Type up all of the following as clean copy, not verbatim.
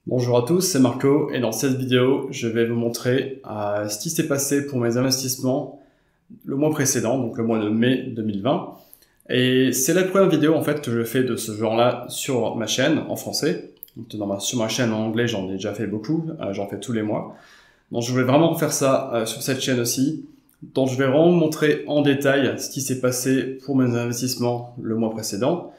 Bonjour à tous, c'est Marco et dans cette vidéo, je vais vous montrer ce qui s'est passé pour mes investissements le mois précédent, donc le mois de mai 2020. Et c'est la première vidéo en fait que je fais de ce genre-là sur ma chaîne en français. Donc, sur ma chaîne en anglais, j'en ai déjà fait beaucoup, j'en fais tous les mois. Donc je voulais vraiment faire ça sur cette chaîne aussi. Donc je vais vraiment vous montrer en détail ce qui s'est passé pour mes investissements le mois précédent.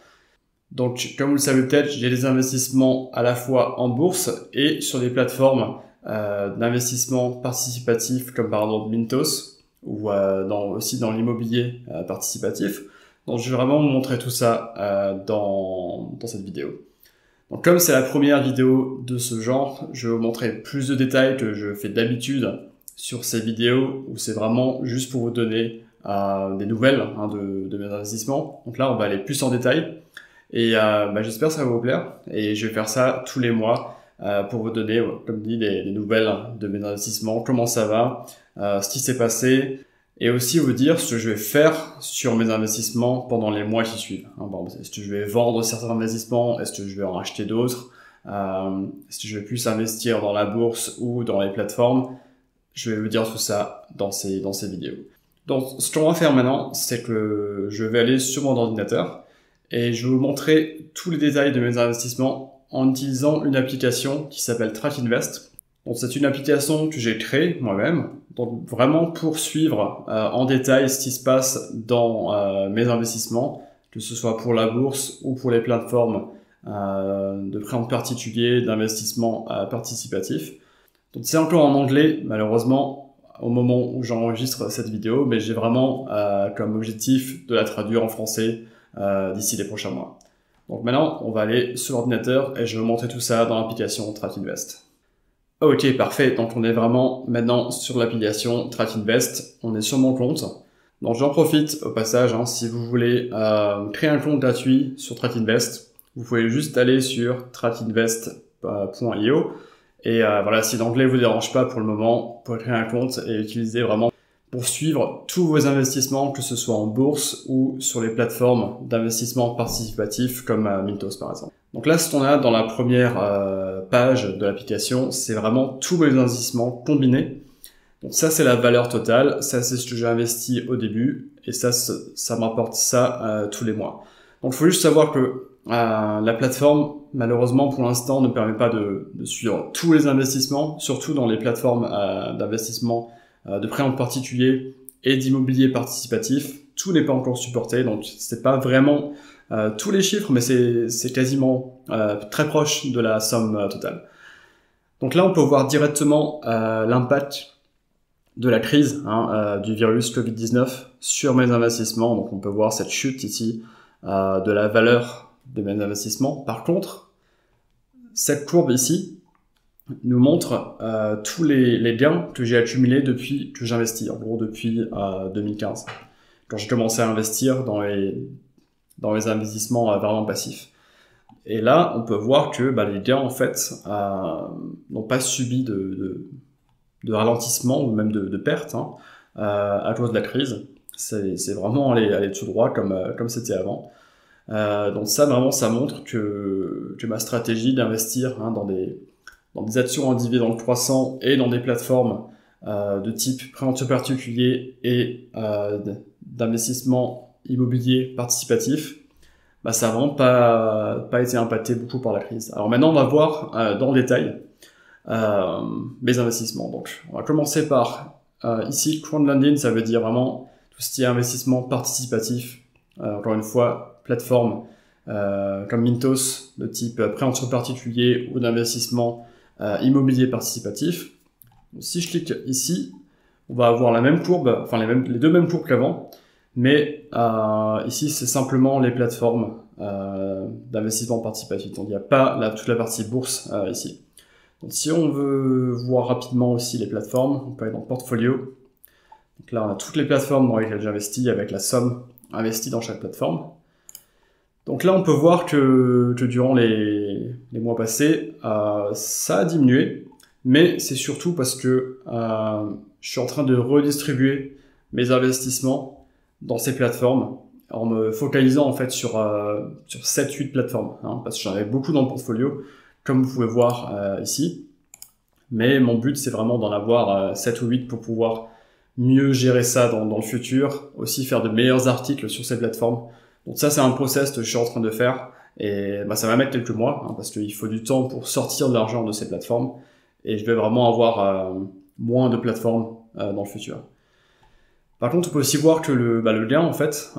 Donc, comme vous le savez peut-être, j'ai des investissements à la fois en bourse et sur des plateformes d'investissement participatif comme par exemple Mintos ou aussi dans l'immobilier participatif. Donc, je vais vraiment vous montrer tout ça dans cette vidéo. Donc, comme c'est la première vidéo de ce genre, je vais vous montrer plus de détails que je fais d'habitude sur ces vidéos où c'est vraiment juste pour vous donner des nouvelles de mes investissements. Donc là, on va aller plus en détail. Et j'espère que ça va vous plaire. Et je vais faire ça tous les mois pour vous donner, comme dit, des nouvelles de mes investissements, comment ça va, ce qui s'est passé, et aussi vous dire ce que je vais faire sur mes investissements pendant les mois qui suivent. Est-ce que je vais vendre certains investissements? Est-ce que je vais en acheter d'autres? Est-ce que je vais plus investir dans la bourse ou dans les plateformes? Je vais vous dire tout ça dans ces vidéos. Donc, ce qu'on va faire maintenant, c'est que je vais aller sur mon ordinateur et je vais vous montrer tous les détails de mes investissements en utilisant une application qui s'appelle TrackInvest. Donc, c'est une application que j'ai créée moi-même, donc vraiment pour suivre en détail ce qui se passe dans mes investissements, que ce soit pour la bourse ou pour les plateformes de prêts en particulier, d'investissement participatif. Donc, c'est encore en anglais, malheureusement, au moment où j'enregistre cette vidéo, mais j'ai vraiment comme objectif de la traduire en français d'ici les prochains mois. Donc maintenant, on va aller sur l'ordinateur et je vais vous montrer tout ça dans l'application TrackInvest. Ok, parfait. Donc on est vraiment maintenant sur l'application TrackInvest. On est sur mon compte. Donc j'en profite au passage, si vous voulez créer un compte gratuit sur TrackInvest, vous pouvez juste aller sur trackinvest.io et voilà, si l'anglais vous dérange pas pour le moment, vous pouvez créer un compte et utiliser vraiment pour suivre tous vos investissements, que ce soit en bourse ou sur les plateformes d'investissement participatif comme Mintos par exemple. Donc là, ce qu'on a dans la première page de l'application, c'est vraiment tous mes investissements combinés. Donc ça, c'est la valeur totale, ça c'est ce que j'ai investi au début, et ça m'apporte ça tous les mois. Donc il faut juste savoir que la plateforme, malheureusement pour l'instant, ne permet pas de suivre tous les investissements, surtout dans les plateformes d'investissement de prêts en particulier et d'immobilier participatif. Tout n'est pas encore supporté, donc c'est pas vraiment tous les chiffres, mais c'est quasiment très proche de la somme totale. Donc là, on peut voir directement l'impact de la crise du virus Covid-19 sur mes investissements. Donc on peut voir cette chute ici de la valeur de mes investissements. Par contre, cette courbe ici nous montre tous les gains que j'ai accumulés depuis que j'investis, en gros depuis 2015, quand j'ai commencé à investir dans les investissements vraiment passifs. Et là, on peut voir que les gains, en fait, n'ont pas subi de ralentissement ou même de perte à cause de la crise. C'est vraiment aller tout droit comme c'était avant. Donc ça, vraiment, ça montre que ma stratégie d'investir dans des actions en dividendes croissants et dans des plateformes de type prêt particulier et d'investissement immobilier participatif, ça n'a vraiment pas été impacté beaucoup par la crise. Alors maintenant, on va voir dans le détail mes investissements. Donc, on va commencer par ici, crowdlending, ça veut dire vraiment tout ce qui est investissement participatif. Encore une fois, plateforme comme Mintos, de type prêt particulier ou d'investissement immobilier participatif. Donc, si je clique ici, on va avoir la même courbe, enfin les deux mêmes courbes qu'avant, mais ici c'est simplement les plateformes d'investissement participatif. Donc il n'y a pas toute la partie bourse ici. Donc si on veut voir rapidement aussi les plateformes, on peut aller dans portfolio. Donc là on a toutes les plateformes dans lesquelles j'investis avec la somme investie dans chaque plateforme. Donc là on peut voir que durant les mois passés, ça a diminué, mais c'est surtout parce que je suis en train de redistribuer mes investissements dans ces plateformes en me focalisant en fait sur 7-8 plateformes, parce que j'en avais beaucoup dans le portfolio comme vous pouvez voir ici. Mais mon but, c'est vraiment d'en avoir 7 ou 8 pour pouvoir mieux gérer ça dans le futur, aussi faire de meilleurs articles sur ces plateformes. Donc ça, c'est un process que je suis en train de faire, et ça va mettre quelques mois, parce qu'il faut du temps pour sortir de l'argent de ces plateformes, et je vais vraiment avoir moins de plateformes dans le futur. Par contre, on peut aussi voir que le gain, en fait,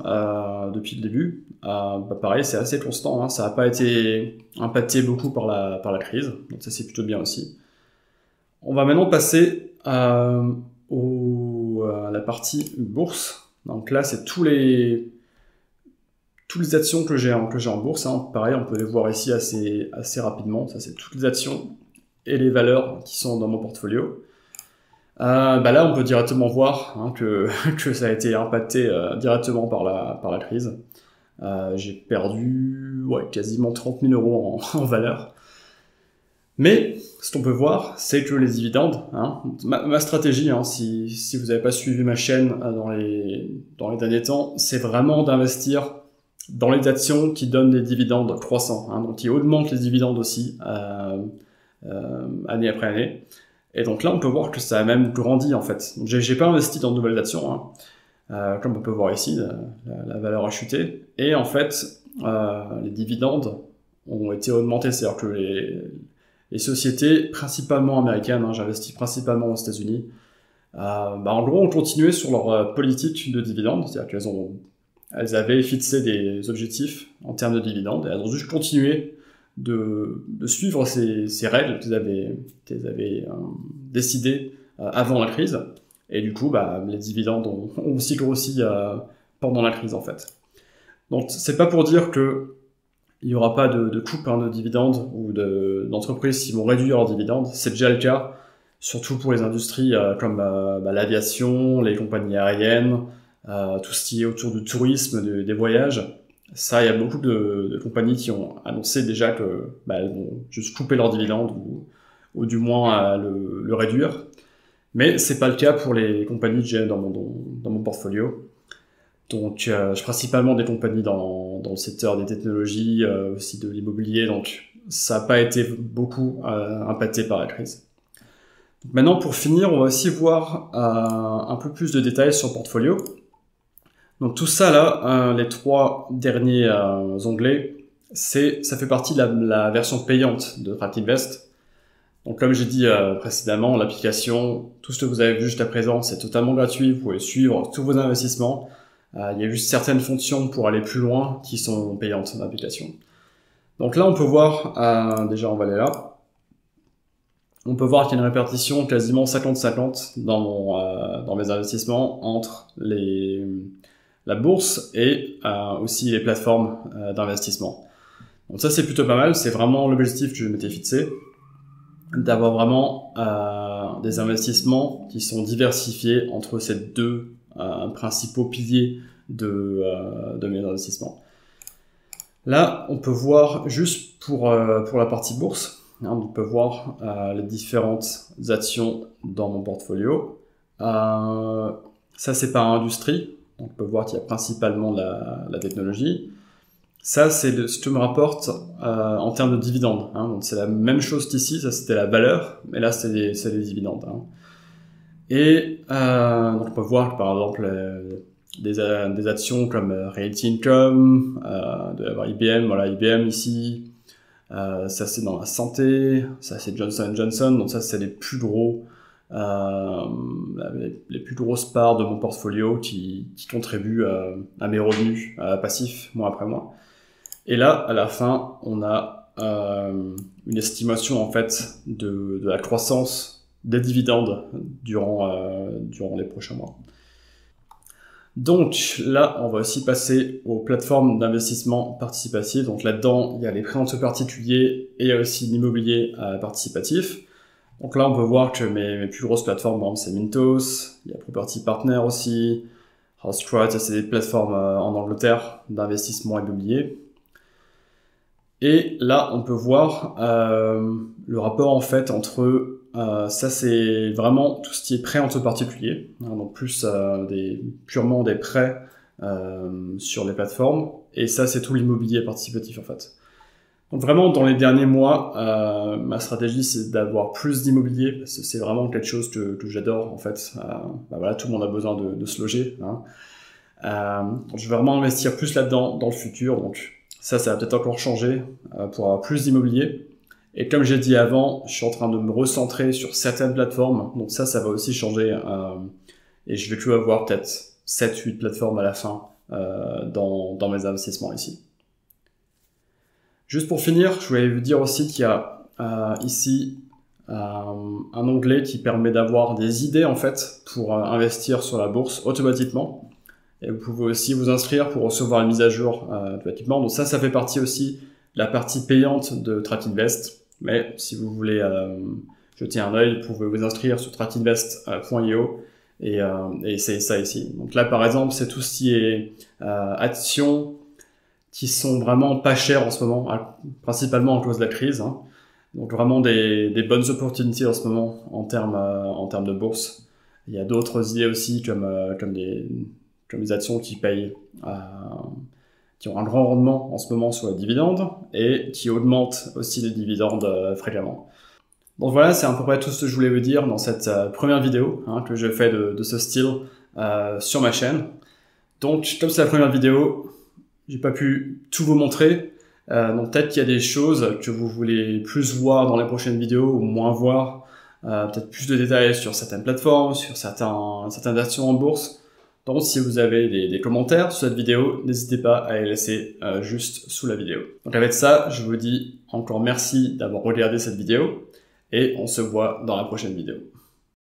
depuis le début, pareil, c'est assez constant, ça n'a pas été impacté beaucoup par la crise, donc ça c'est plutôt bien aussi. On va maintenant passer à la partie bourse. Donc là, c'est toutes les actions que j'ai en bourse. Pareil, on peut les voir ici assez rapidement. Ça, c'est toutes les actions et les valeurs qui sont dans mon portfolio. Là, on peut directement voir que ça a été impacté directement par la crise. J'ai perdu quasiment 30 000 € en valeur. Mais ce qu'on peut voir, c'est que les dividendes, ma stratégie, si vous n'avez pas suivi ma chaîne dans les derniers temps, c'est vraiment d'investir dans les actions qui donnent des dividendes croissants, donc qui augmentent les dividendes aussi année après année. Et donc là, on peut voir que ça a même grandi en fait. J'ai pas investi dans de nouvelles actions, comme on peut voir ici, la valeur a chuté. Et en fait, les dividendes ont été augmentés, c'est-à-dire que les sociétés, principalement américaines, j'investis principalement aux États-Unis, en gros, ont continué sur leur politique de dividendes, c'est-à-dire qu'elles avaient fixé des objectifs en termes de dividendes, et elles ont juste continué de suivre ces règles qu'elles avaient décidées avant la crise, et du coup, les dividendes ont aussi grossi pendant la crise, en fait. Donc, c'est pas pour dire que il n'y aura pas de coupe de dividendes ou d'entreprises qui vont réduire leurs dividendes. C'est déjà le cas, surtout pour les industries comme l'aviation, les compagnies aériennes, tout ce qui est autour du tourisme, des voyages. Ça, il y a beaucoup de compagnies qui ont annoncé déjà qu'elles vont juste couper leurs dividendes ou du moins le réduire. Mais c'est pas le cas pour les compagnies que j'ai dans mon portfolio. Donc, je principalement des compagnies dans le secteur des technologies, aussi de l'immobilier, donc ça n'a pas été beaucoup impacté par la crise. Donc maintenant, pour finir, on va aussi voir un peu plus de détails sur le portfolio. Donc tout ça là, les 3 derniers onglets, ça fait partie de la version payante de TrackInvest. Donc comme j'ai dit précédemment, l'application, tout ce que vous avez vu jusqu'à présent, c'est totalement gratuit, vous pouvez suivre tous vos investissements. Il y a juste certaines fonctions pour aller plus loin qui sont payantes dans l'application. Donc là, on peut voir, déjà on va aller là, on peut voir qu'il y a une répartition quasiment 50-50 dans mes investissements entre la bourse et aussi les plateformes d'investissement. Donc ça, c'est plutôt pas mal, c'est vraiment l'objectif que je m'étais fixé, d'avoir vraiment des investissements qui sont diversifiés entre ces deux principaux piliers de mes investissements. Là, on peut voir juste pour la partie bourse, on peut voir les différentes actions dans mon portfolio. Ça, c'est par industrie. Donc, on peut voir qu'il y a principalement la technologie. Ça, c'est ce que me rapporte en termes de dividendes. Donc, c'est la même chose qu'ici. Ça, c'était la valeur, mais là, c'est les dividendes. Et donc on peut voir que par exemple des actions comme Realty Income, de IBM, voilà IBM ici, ça c'est dans la santé, ça c'est Johnson & Johnson, donc ça c'est les plus grosses parts de mon portfolio qui contribuent à mes revenus passifs mois après mois. Et là, à la fin, on a une estimation en fait de la croissance des dividendes durant les prochains mois. Donc là, on va aussi passer aux plateformes d'investissement participatif. Donc là-dedans, il y a les prêts entre particuliers et il y a aussi l'immobilier participatif. Donc là, on peut voir que mes plus grosses plateformes, c'est Mintos, il y a Property Partner aussi, HouseCrowd, ça c'est des plateformes en Angleterre d'investissement immobilier. Et là, on peut voir le rapport en fait entre ça c'est vraiment tout ce qui est prêt entre particuliers, donc plus purement des prêts sur les plateformes, et ça c'est tout l'immobilier participatif en fait. Donc vraiment, dans les derniers mois, ma stratégie, c'est d'avoir plus d'immobilier, parce que c'est vraiment quelque chose que j'adore, en fait. Voilà, tout le monde a besoin de se loger, hein. Donc je vais vraiment investir plus là-dedans dans le futur, donc ça va peut-être encore changer pour avoir plus d'immobilier. Et comme j'ai dit avant, je suis en train de me recentrer sur certaines plateformes, donc ça va aussi changer, et je vais plus avoir peut-être 7-8 plateformes à la fin dans mes investissements ici. Juste pour finir, je voulais vous dire aussi qu'il y a ici un onglet qui permet d'avoir des idées en fait pour investir sur la bourse automatiquement. Et vous pouvez aussi vous inscrire pour recevoir une mise à jour automatiquement. Donc ça fait partie aussi de la partie payante de TrackInvest. Mais si vous voulez jeter un œil, vous pouvez vous inscrire sur trackinvest.io et c'est ça ici. Donc là, par exemple, c'est tout ce qui est actions qui sont vraiment pas chères en ce moment, principalement à cause de la crise, hein. Donc vraiment des bonnes opportunités en ce moment en termes de bourse. Il y a d'autres idées aussi comme des actions qui payent, qui ont un grand rendement en ce moment sur les dividendes et qui augmentent aussi les dividendes fréquemment. Donc voilà, c'est à peu près tout ce que je voulais vous dire dans cette première vidéo que je fais de ce style sur ma chaîne. Donc comme c'est la première vidéo, j'ai pas pu tout vous montrer. Donc peut-être qu'il y a des choses que vous voulez plus voir dans les prochaines vidéos ou moins voir. Peut-être plus de détails sur certaines plateformes, sur certaines actions en bourse. Donc si vous avez des commentaires sur cette vidéo, n'hésitez pas à les laisser juste sous la vidéo. Donc avec ça, je vous dis encore merci d'avoir regardé cette vidéo et on se voit dans la prochaine vidéo.